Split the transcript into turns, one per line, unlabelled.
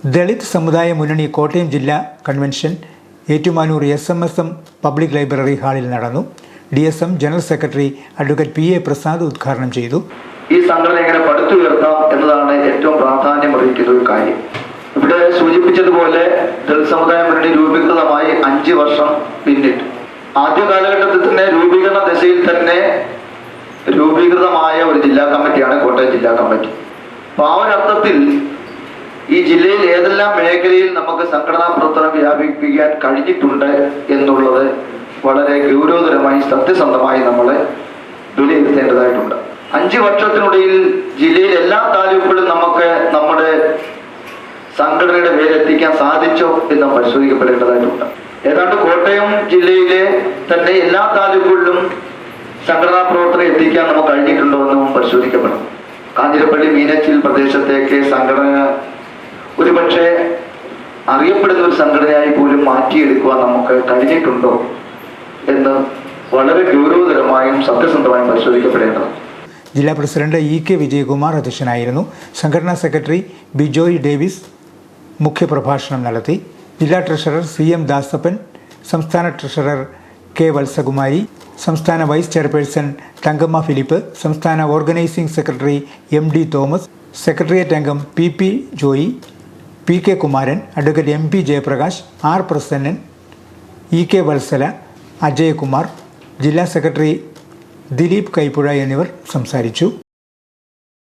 ദളിത് സമുദായ മുന്നണി കോട്ടയം ജില്ലാ convention Ettumanoor SMSM public library ഹാളിൽ നടന്നു. DSM general secretary advocate PA Prasad ഉദ്ഘാടനം ചെയ്തു.
ഈ സംഘടന എങ്ങനെ പടുത്തുയർത്താം എന്നതാണ് ഏറ്റവും പ്രാധാന്യം അറിയിക്കുന്ന ഒരു കാര്യം. ഇവിടെ സൂചിപ്പിച്ചതുപോലെ ദളിത് സമുദായ മുന്നണി രൂപീകൃതമായി 5 വർഷം പിന്നിട്ടു. ആദ്യ കാലഘട്ടത്തിൽ തന്നെ രൂപീകരണ ദശയിൽ തന്നെ രൂപീകൃതമായ ഒരു ജില്ലാ കമ്മിറ്റിയാണ് കോട്ടയം ജില്ലാ കമ്മിറ്റി. അപ്പൊ ആ ഒരു അർത്ഥത്തിൽ ഈ ജില്ലയിൽ ഏതെല്ലാം മേഖലയിൽ നമുക്ക് സംഘടനാ പ്രവർത്തനം വ്യാപിപ്പിക്കാൻ കഴിഞ്ഞിട്ടുണ്ട് എന്നുള്ളത് വളരെ ഗൗരവതരമായി സത്യസന്ധമായി നമ്മൾ വിലയിരുത്തേണ്ടതായിട്ടുണ്ട്. 5 വർഷത്തിനുള്ളിൽ ജില്ലയിൽ എല്ലാ താലൂക്കുകളിലും നമുക്ക് നമ്മുടെ സംഘടനയുടെ പേരെത്തിക്കാൻ സാധിച്ചോ എന്ന് പരിശോധിക്കപ്പെടേണ്ടതായിട്ടുണ്ട്. ഏതാണ്ട് കോട്ടയം ജില്ലയിലെ തന്നെ എല്ലാ താലൂക്കുകളിലും സംഘടനാ പ്രവർത്തനം എത്തിക്കാൻ നമുക്ക് കഴിഞ്ഞിട്ടുണ്ടോ എന്നും പരിശോധിക്കപ്പെടണം. കാഞ്ഞിരപ്പള്ളി മീനച്ചിൽ പ്രദേശത്തേക്ക് സംഘടന ഒരുപക്ഷെ അറിയപ്പെടുന്ന ഒരു സംഘടനയായി പോലും മാറ്റിയെടുക്കുവാൻ നമുക്ക് കഴിഞ്ഞിട്ടുണ്ടോ എന്ന് വളരെ ഗൗരവതരമായും സത്യസന്ധമായും പരിശോധിക്കപ്പെടേണ്ടതാണ്.
ജില്ലാ പ്രസിഡന്റ് EK വിജയകുമാർ അധ്യക്ഷനായിരുന്നു. സംഘടനാ സെക്രട്ടറി ബിജോയ് ഡേവിസ് മുഖ്യപ്രഭാഷണം നടത്തി. ജില്ലാ ട്രഷറർ CM ദാസപ്പൻ, സംസ്ഥാന ട്രഷറർ K വത്സകുമാരി, സംസ്ഥാന വൈസ് ചെയർപേഴ്സൺ തങ്കമ്മ ഫിലിപ്പ്, സംസ്ഥാന organising secretary MD Thomas, secretariat അംഗം PP Joy, PK Kumaran, advocate MP Jayaprakash, R Prasannan, EK Vatsala, Ajayakumar, ജില്ലാ സെക്രട്ടറി ദിലീപ് കൈപ്പുഴ എന്നിവർ സംസാരിച്ചു.